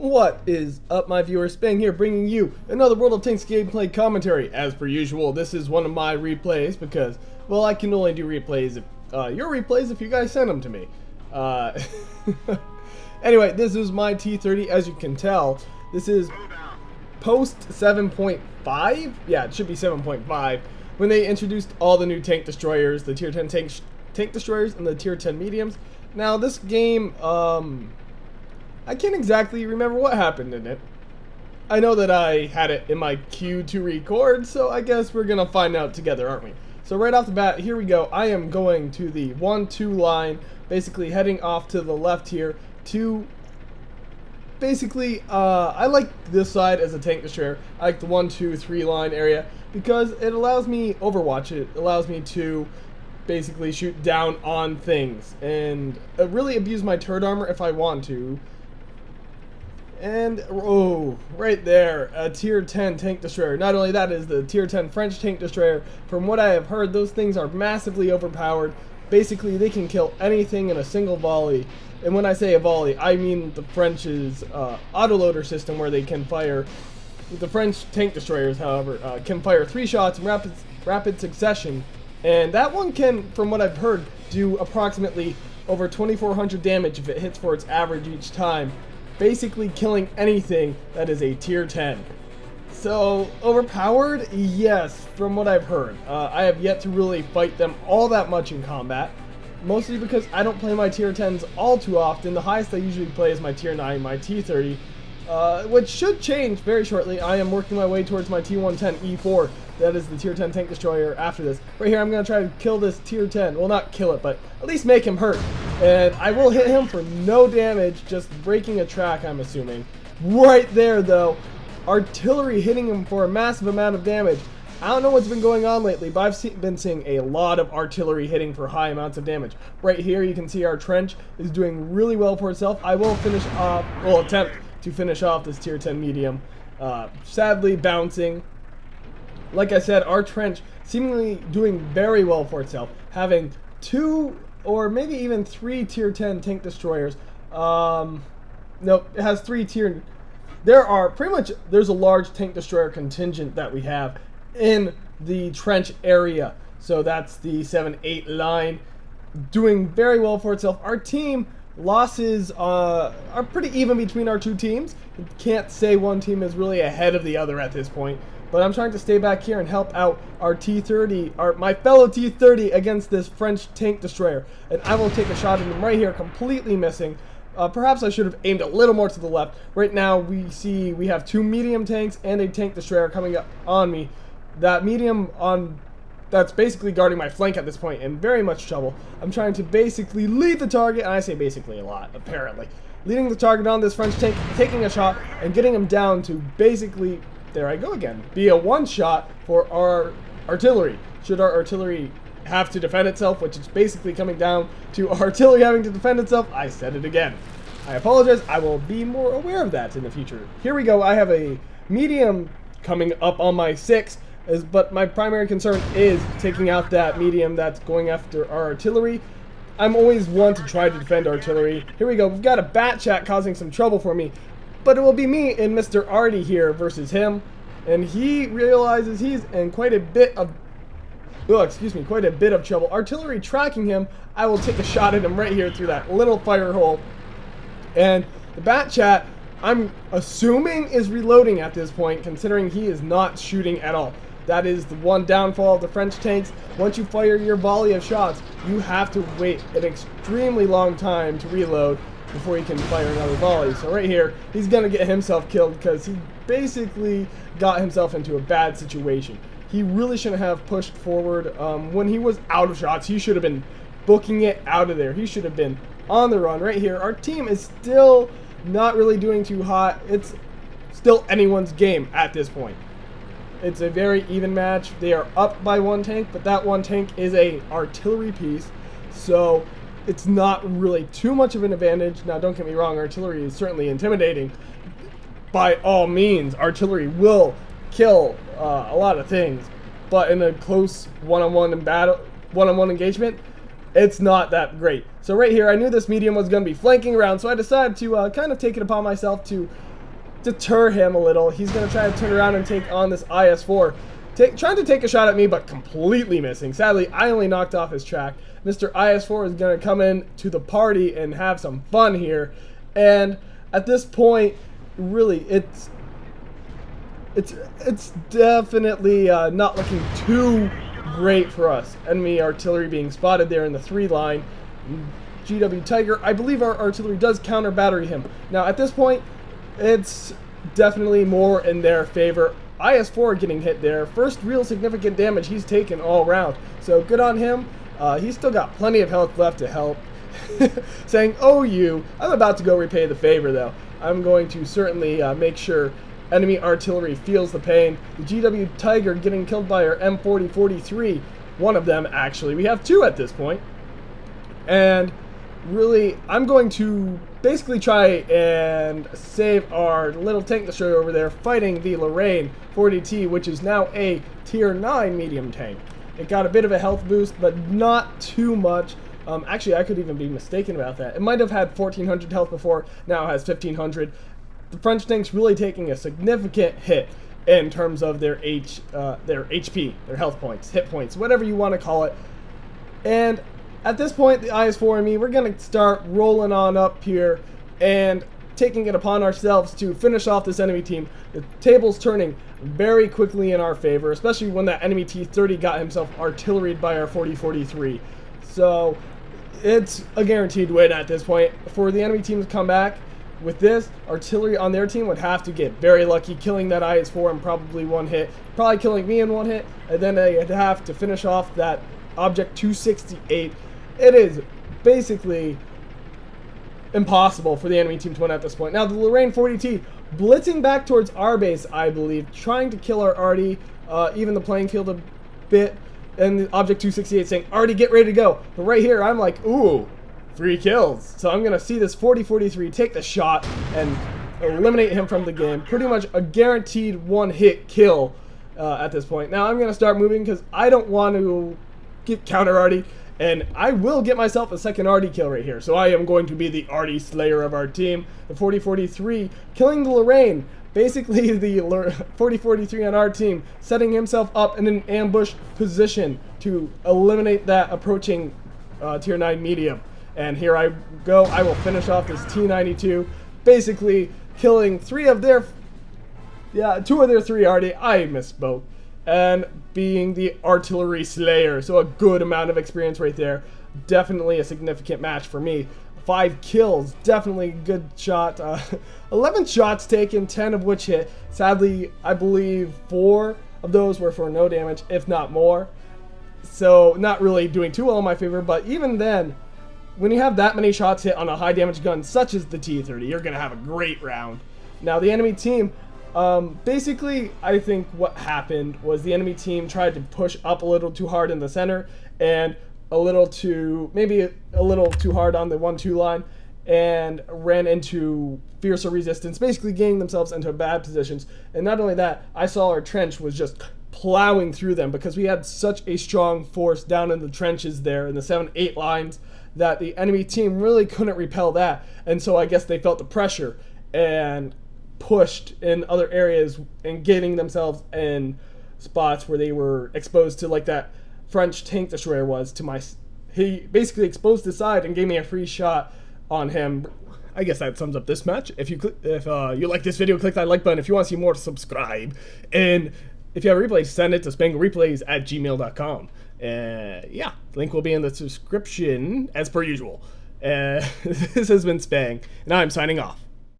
What is up, my viewers? Spang here, bringing you another World of Tanks gameplay commentary. As per usual, this is one of my replays because, well, I can only do replays if your replays if you guys send them to me. Anyway, this is my T30. As you can tell, this is post 7.5. Yeah, it should be 7.5 when they introduced all the new tank destroyers, the tier 10 tank destroyers, and the tier 10 mediums. Now, this game, I can't exactly remember what happened in it. I know that I had it in my queue to record, so I guess we're gonna find out together, aren't we? So right off the bat, here we go. I am going to the 1-2 line, basically heading off to the left here to basically, I like this side as a tank destroyer. I like the 1-2-3 line area because it allows me Overwatch. It allows me to basically shoot down on things and really abuse my turret armor if I want to. And, oh, right there, a tier 10 tank destroyer. Not only that, is the tier 10 French tank destroyer. From what I have heard, those things are massively overpowered. Basically, they can kill anything in a single volley. And when I say a volley, I mean the French's autoloader system where they can fire. The French tank destroyers, however, can fire 3 shots in rapid succession. And that one can, from what I've heard, do approximately over 2,400 damage if it hits for its average each time. Basically killing anything that is a tier 10. So, overpowered? Yes, from what I've heard. I have yet to really fight them all that much in combat. Mostly because I don't play my tier 10s all too often. The highest I usually play is my tier 9, my T30. Which should change very shortly. I am working my way towards my T110 E4. That is the tier 10 tank destroyer after this. Right here, I'm going to try to kill this tier 10. Well, not kill it, but at least make him hurt. And I will hit him for no damage, just breaking a track, I'm assuming. Right there, though. Artillery hitting him for a massive amount of damage. I don't know what's been going on lately, but I've been seeing a lot of artillery hitting for high amounts of damage. Right here, you can see our trench is doing really well for itself. I will finish off, well, attempt to finish off this tier 10 medium. Sadly, bouncing. Like I said, our trench seemingly doing very well for itself, having 2 or maybe even 3 tier 10 tank destroyers. Nope, it has 3 tier. There's a large tank destroyer contingent that we have in the trench area. So that's the 7-8 line, doing very well for itself. Our team losses are pretty even between our two teams. Can't say one team is really ahead of the other at this point. But I'm trying to stay back here and help out our T30, my fellow T30 against this French tank destroyer. And I will take a shot at him right here, completely missing. Perhaps I should have aimed a little more to the left. Right now we have 2 medium tanks and a tank destroyer coming up on me. That medium that's basically guarding my flank at this point, in very much trouble. I'm trying to basically lead the target, and I say basically a lot, apparently. Leading the target on this French tank, taking a shot, and getting him down to basically, there I go again, be a one-shot for our artillery. Should our artillery have to defend itself, which is basically coming down to artillery having to defend itself, I said it again. I apologize, I will be more aware of that in the future. Here we go, I have a medium coming up on my 6, but my primary concern is taking out that medium that's going after our artillery. I'm always one to try to defend artillery. Here we go, we've got a bat chat causing some trouble for me. But it will be me and Mr. Arty here versus him. And he realizes he's in quite a bit of trouble. Artillery tracking him. I will take a shot at him right here through that little fire hole. And the bat chat, I'm assuming, is reloading at this point, considering he is not shooting at all. That is the one downfall of the French tanks. Once you fire your volley of shots, you have to wait an extremely long time to reload before he can fire another volley. So right here, he's going to get himself killed because he basically got himself into a bad situation. He really shouldn't have pushed forward. When he was out of shots, he should have been booking it out of there. He should have been on the run. Right here, our team is still not really doing too hot. It's still anyone's game at this point. It's a very even match. They are up by 1 tank, but that 1 tank is a artillery piece. So it's not really too much of an advantage. Now, don't get me wrong, artillery is certainly intimidating. By all means, artillery will kill a lot of things, but in a close one-on-one engagement, it's not that great. So right here, I knew this medium was going to be flanking around, so I decided to kind of take it upon myself to deter him a little. He's going to try to turn around and take on this IS-4. Trying to take a shot at me, but completely missing. Sadly, I only knocked off his track. Mr. IS-4 is going to come in to the party and have some fun here. And at this point, really, it's definitely not looking too great for us. Enemy artillery being spotted there in the 3 line. GW Tiger, I believe our artillery does counter battery him. Now, at this point, it's definitely more in their favor. IS-4 getting hit there. First real significant damage he's taken all around. So good on him. He's still got plenty of health left to help. Saying, oh you. I'm about to go repay the favor though. I'm going to certainly make sure enemy artillery feels the pain. The GW Tiger getting killed by our M4043. One of them actually. We have 2 at this point. And really, I'm going to basically try and save our little tank destroyer over there fighting the Lorraine 40T, which is now a tier 9 medium tank. It got a bit of a health boost, but not too much. Actually, I could even be mistaken about that. It might have had 1400 health before, now it has 1500. The French tank's really taking a significant hit in terms of their HP, their health points, hit points, whatever you want to call it. And at this point, the IS-4 and me, we're going to start rolling on up here and taking it upon ourselves to finish off this enemy team. The table's turning very quickly in our favor, especially when that enemy T30 got himself artilleried by our 4043. So it's a guaranteed win at this point. For the enemy team to come back with this, artillery on their team would have to get very lucky, killing that IS-4 in probably 1 hit, probably killing me in 1 hit, and then they'd have to finish off that Object 268. It is basically impossible for the enemy team to win at this point. Now, the Lorraine 40T blitzing back towards our base, I believe, trying to kill our Arty, even the playing field a bit, and the Object 268 saying, Arty, get ready to go. But right here, I'm like, ooh, 3 kills. So I'm going to see this 4043 take the shot and eliminate him from the game. Pretty much a guaranteed 1-hit kill at this point. Now, I'm going to start moving because I don't want to get counter Arty. And I will get myself a second Arty kill right here. So I am going to be the Arty slayer of our team. The 4043 killing the Lorraine. Basically, the 4043 on our team setting himself up in an ambush position to eliminate that approaching tier 9 medium. And here I go. I will finish off this T92. Basically killing 2 of their 3 Arty. I misspoke. And being the artillery slayer. So a good amount of experience right there. Definitely a significant match for me. 5 kills, definitely a good shot. 11 shots taken, 10 of which hit. Sadly, I believe 4 of those were for no damage, if not more. So not really doing too well in my favor, but even then, when you have that many shots hit on a high damage gun such as the T30, you're going to have a great round. Now the enemy team, basically, I think what happened was the enemy team tried to push up a little too hard in the center and maybe a little too hard on the 1-2 line and ran into fiercer resistance, basically getting themselves into bad positions. And not only that, I saw our trench was just plowing through them because we had such a strong force down in the trenches there in the 7-8 lines that the enemy team really couldn't repel that. And so I guess they felt the pressure and pushed in other areas and getting themselves in spots where they were exposed to, like that French tank destroyer was to my. He basically exposed his side and gave me a free shot on him. I guess that sums up this match. If you like this video, click that like button. If you want to see more, subscribe. And if you have a replay, send it to spanglereplays@gmail.com. Yeah, link will be in the description as per usual. This has been Spang, and I'm signing off.